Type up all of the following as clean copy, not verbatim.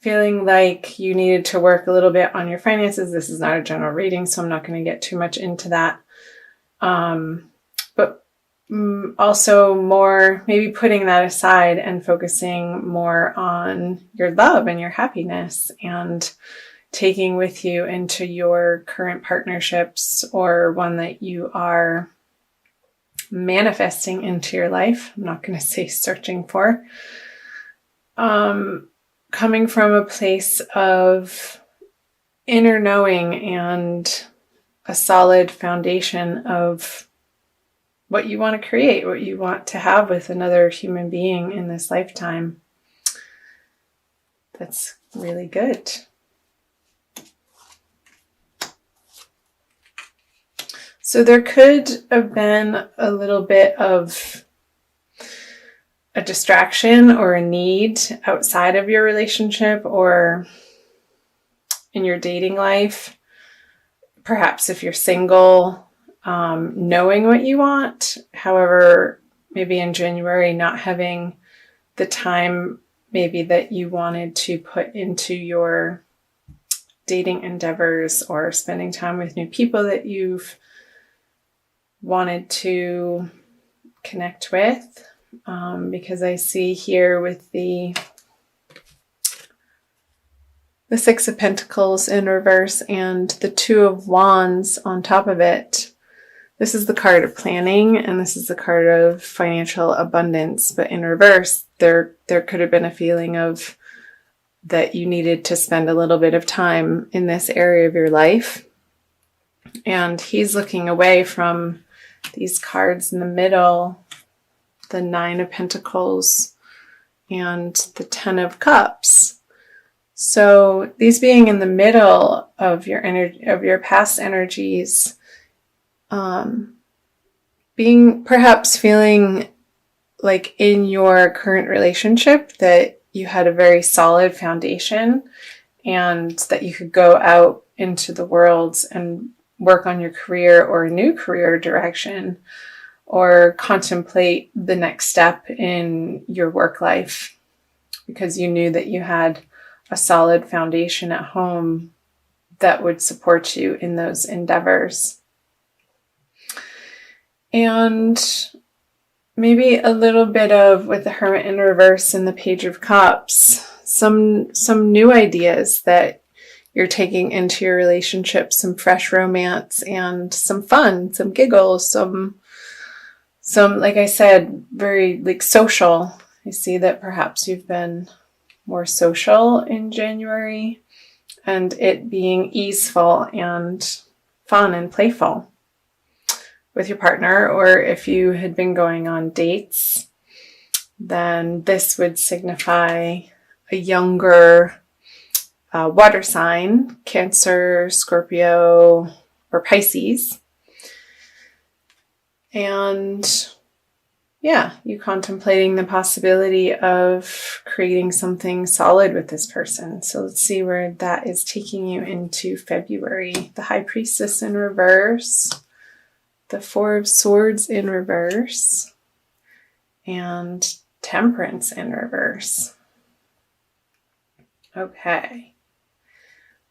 feeling like you needed to work a little bit on your finances. This is not a general reading, so I'm not going to get too much into that. But also more maybe putting that aside and focusing more on your love and your happiness, and taking with you into your current partnerships or one that you are manifesting into your life. I'm not going to say searching for. Coming from a place of inner knowing and a solid foundation of what you want to create, what you want to have with another human being in this lifetime. That's really good. So there could have been a little bit of a distraction or a need outside of your relationship or in your dating life. Perhaps if you're single, knowing what you want. However, maybe in January, not having the time maybe that you wanted to put into your dating endeavors or spending time with new people that you've wanted to connect with. Because I see here with the Six of Pentacles in reverse and the Two of Wands on top of it. This is the card of planning, and this is the card of financial abundance. But in reverse, there could have been a feeling of that you needed to spend a little bit of time in this area of your life. And he's looking away from these cards in the middle, the Nine of Pentacles and the Ten of Cups. So these being in the middle of your energy, of your past energies, being perhaps feeling like in your current relationship that you had a very solid foundation and that you could go out into the world and work on your career or a new career direction, or contemplate the next step in your work life because you knew that you had a solid foundation at home that would support you in those endeavors. And maybe a little bit of, with the Hermit in reverse and the Page of Cups, some new ideas that you're taking into your relationship, some fresh romance and some fun, some giggles, some, like I said, very like social. I see that perhaps you've been more social in January, and it being easeful and fun and playful with your partner. Or if you had been going on dates, then this would signify a younger water sign, Cancer, Scorpio, or Pisces. And yeah, you contemplating the possibility of creating something solid with this person. So let's see where that is taking you into February. The High Priestess in reverse, the Four of Swords in reverse, and Temperance in reverse. Okay.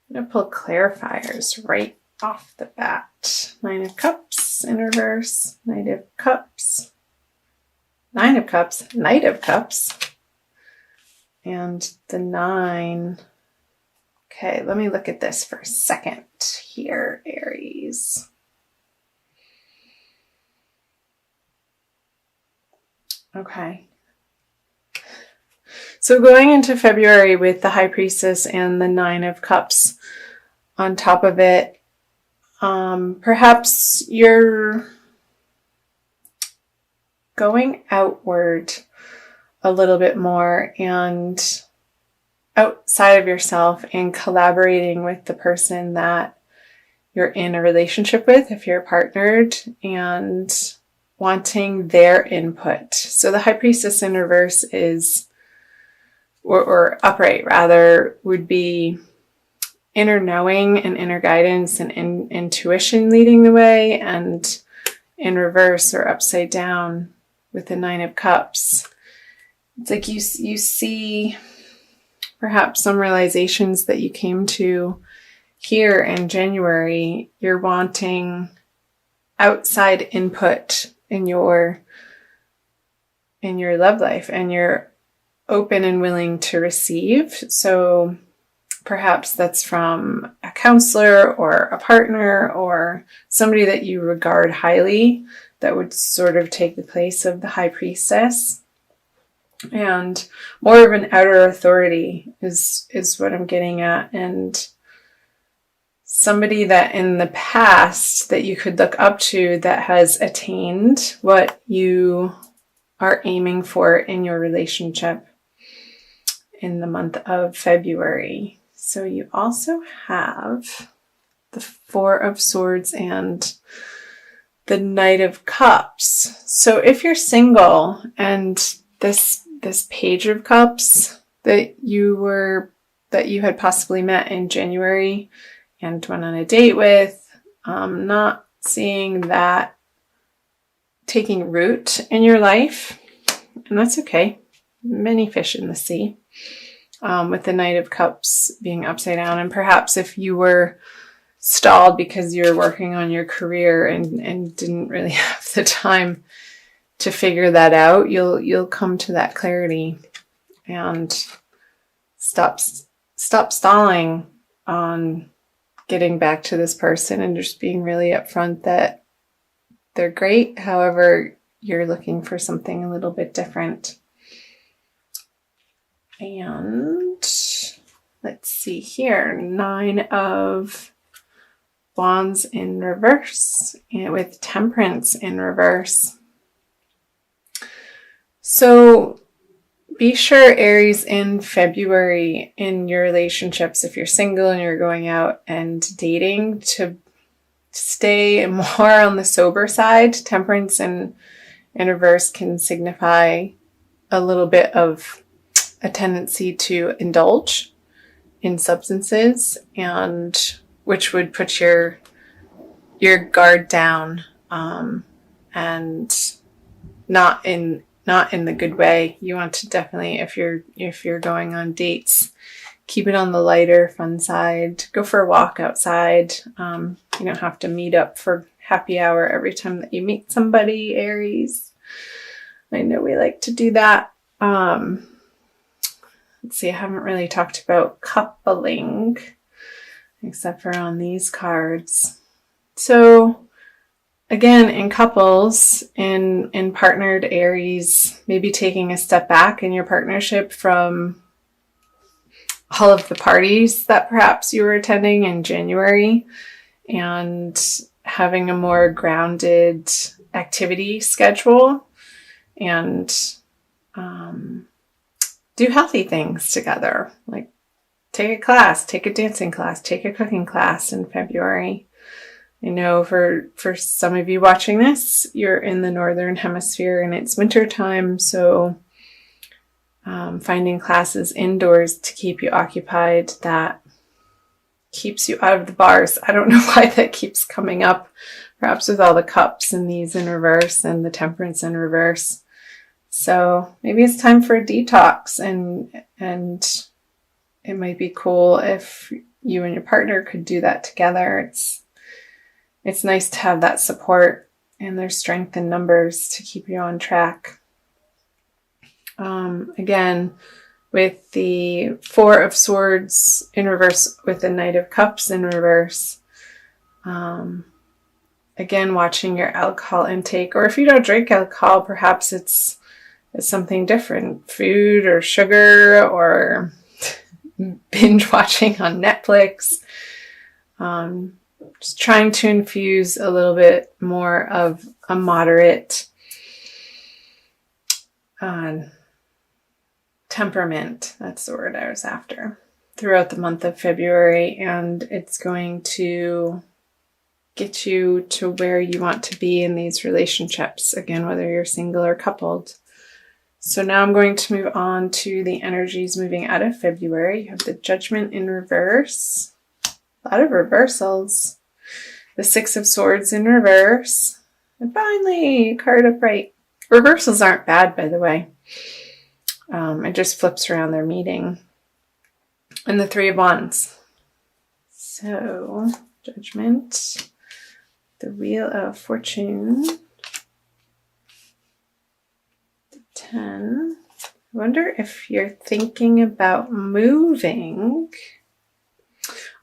I'm going to pull clarifiers right off the bat. Nine of Cups in reverse, Knight of Cups, Nine of Cups, Knight of Cups, and the Nine. Okay, let me look at this for a second here, Aries. Okay. So going into February with the High Priestess and the Nine of Cups on top of it, perhaps you're going outward a little bit more and outside of yourself and collaborating with the person that you're in a relationship with, if you're partnered, and wanting their input. So the High Priestess in reverse is, or upright rather, would be inner knowing and inner guidance and intuition leading the way. And in reverse or upside down with the Nine of Cups, it's like you see perhaps some realizations that you came to here in January. You're wanting outside input in your love life, and you're open and willing to receive. So perhaps that's from a counselor or a partner or somebody that you regard highly that would sort of take the place of the high priestess. And more of an outer authority is what I'm getting at. And somebody that in the past that you could look up to that has attained what you are aiming for in your relationship in the month of February. So you also have the Four of Swords and the Knight of Cups. So if you're single and this Page of Cups that you had possibly met in January and went on a date with, not seeing that taking root in your life, and that's okay. Many fish in the sea. With the Knight of Cups being upside down, and perhaps if you were stalled because you're working on your career and didn't really have the time to figure that out, you'll come to that clarity and stop stalling on getting back to this person and just being really upfront that they're great. However, you're looking for something a little bit different. And let's see here, 9 of Wands in reverse, and with Temperance in reverse. So be sure, Aries, in February in your relationships, if you're single and you're going out and dating, to stay more on the sober side. Temperance in reverse can signify a little bit of a tendency to indulge in substances, and which would put your guard down, and not in the good way. You want to definitely, if you're going on dates, keep it on the lighter, fun side. Go for a walk outside. You don't have to meet up for happy hour every time that you meet somebody, Aries. I know we like to do that. Let's see, I haven't really talked about coupling except for on these cards. So again, in couples, in partnered Aries, maybe taking a step back in your partnership from all of the parties that perhaps you were attending in January, and having a more grounded activity schedule, and do healthy things together, like take a class, take a dancing class, take a cooking class in February. I know for some of you watching this, you're in the Northern Hemisphere and it's winter time, so finding classes indoors to keep you occupied, that keeps you out of the bars. I don't know why that keeps coming up, perhaps with all the cups and these in reverse and the Temperance in reverse. So maybe it's time for a detox, and it might be cool if you and your partner could do that together. It's nice to have that support, and there's strength in numbers to keep you on track. Again, with the Four of Swords in reverse, with the Knight of Cups in reverse. Again, watching your alcohol intake, or if you don't drink alcohol, perhaps it's something different, food or sugar or binge watching on Netflix. Just trying to infuse a little bit more of a moderate temperament, that's the word I was after, throughout the month of February, and it's going to get you to where you want to be in these relationships, again, whether you're single or coupled. So now I'm going to move on to the energies moving out of February. You have the Judgment in reverse. A lot of reversals. The Six of Swords in reverse. And finally, card upright. Reversals aren't bad, by the way. It just flips around their meaning. and the Three of Wands. So, Judgment, the Wheel of Fortune, the 10. I wonder if you're thinking about moving,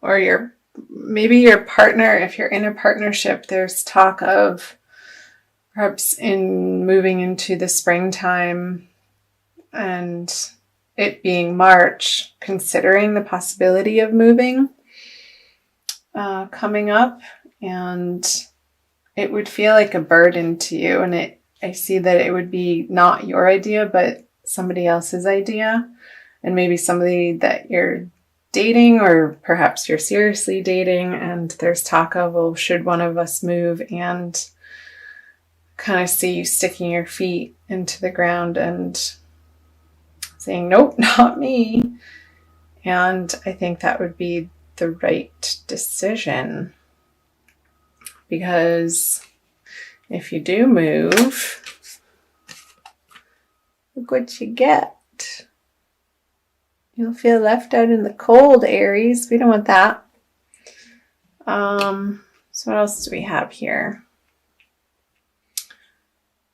or maybe your partner, if you're in a partnership, there's talk of perhaps in moving into the springtime and it being March, considering the possibility of moving coming up, and it would feel like a burden to you, and I see that it would be not your idea but somebody else's idea, and maybe somebody that you're dating, or perhaps you're seriously dating, and there's talk of, well, should one of us move, and kind of see you sticking your feet into the ground and saying, nope, not me. And I think that would be the right decision, because if you do move, look what you get. You'll feel left out in the cold, Aries. We don't want that. So what else do we have here?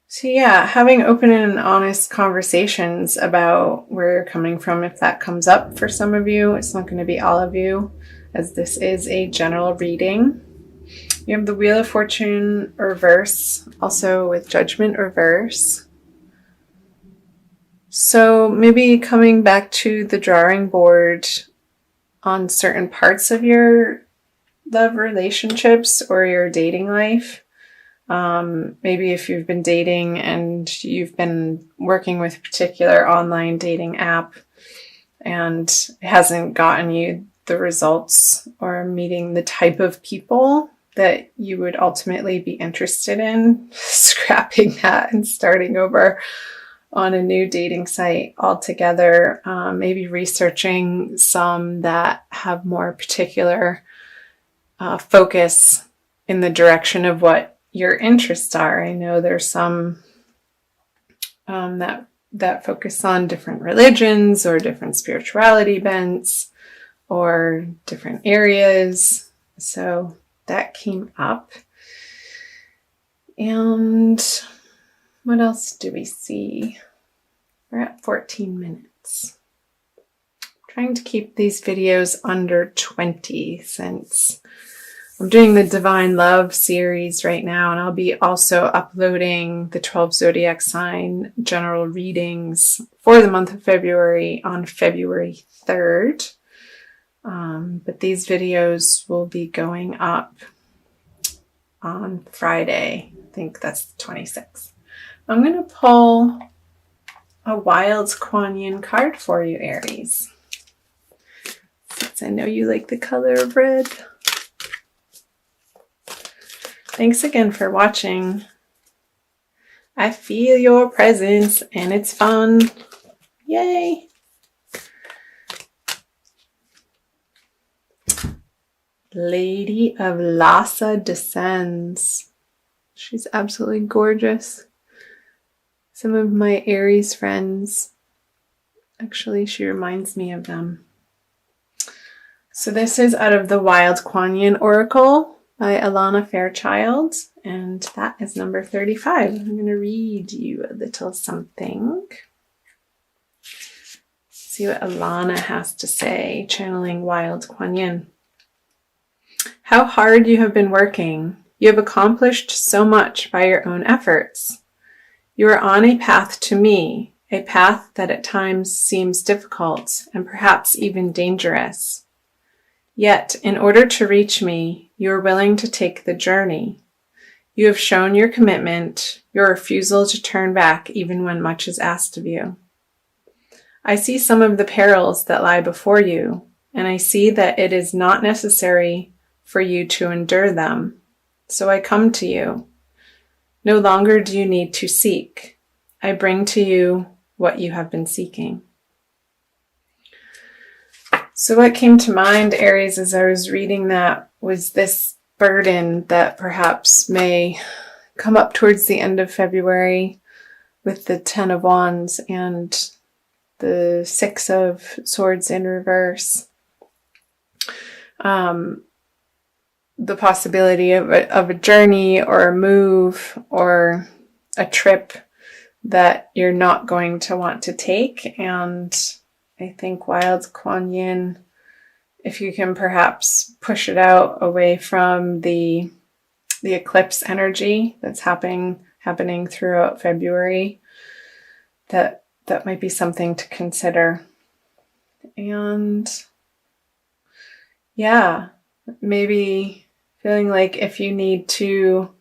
So yeah, having open and honest conversations about where you're coming from, if that comes up for some of you. It's not going to be all of you, as this is a general reading. You have the Wheel of Fortune reverse, also with Judgment reverse. So maybe coming back to the drawing board on certain parts of your love relationships or your dating life. Maybe if you've been dating and you've been working with a particular online dating app and it hasn't gotten you the results or meeting the type of people that you would ultimately be interested in, scrapping that and starting over on a new dating site altogether. Maybe researching some that have more particular focus in the direction of what your interests are. I know there's some that focus on different religions or different spirituality bents or different areas. So that came up. And what else do we see? We're at 14 minutes. I'm trying to keep these videos under 20 since I'm doing the Divine Love series right now, and I'll be also uploading the 12 zodiac sign general readings for the month of February on February 3rd. But these videos will be going up on Friday. I think that's the 26th. I'm going to pull a Wild Kuan Yin card for you, Aries, since I know you like the color of red. Thanks again for watching. I feel your presence and it's fun. Yay! Lady of Lhasa descends. She's absolutely gorgeous. Some of my Aries friends, actually, she reminds me of them. So this is out of the Wild Kuan Yin Oracle by Alana Fairchild, and that is number 35. I'm going to read you a little something. See what Alana has to say, channeling Wild Kuan Yin. How hard you have been working. You have accomplished so much by your own efforts. You are on a path to me, a path that at times seems difficult and perhaps even dangerous. Yet, in order to reach me, you are willing to take the journey. You have shown your commitment, your refusal to turn back even when much is asked of you. I see some of the perils that lie before you, and I see that it is not necessary for you to endure them. So I come to you. No longer do you need to seek. I bring to you what you have been seeking. So what came to mind, Aries, as I was reading that was this burden that perhaps may come up towards the end of February with the 10 of Wands and the 6 of Swords in reverse. the possibility of a journey or a move or a trip that you're not going to want to take. And I think Wild Kuan Yin, if you can perhaps push it out away from the eclipse energy that's happening throughout February, that might be something to consider. And yeah, maybe feeling like if you need to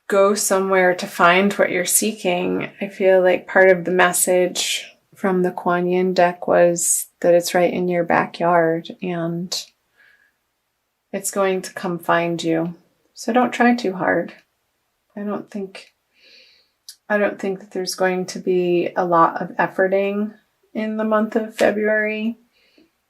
go somewhere to find what you're seeking, I feel like part of the message from the Kuan Yin deck was that it's right in your backyard and it's going to come find you. So don't try too hard. I don't think that there's going to be a lot of efforting in the month of February.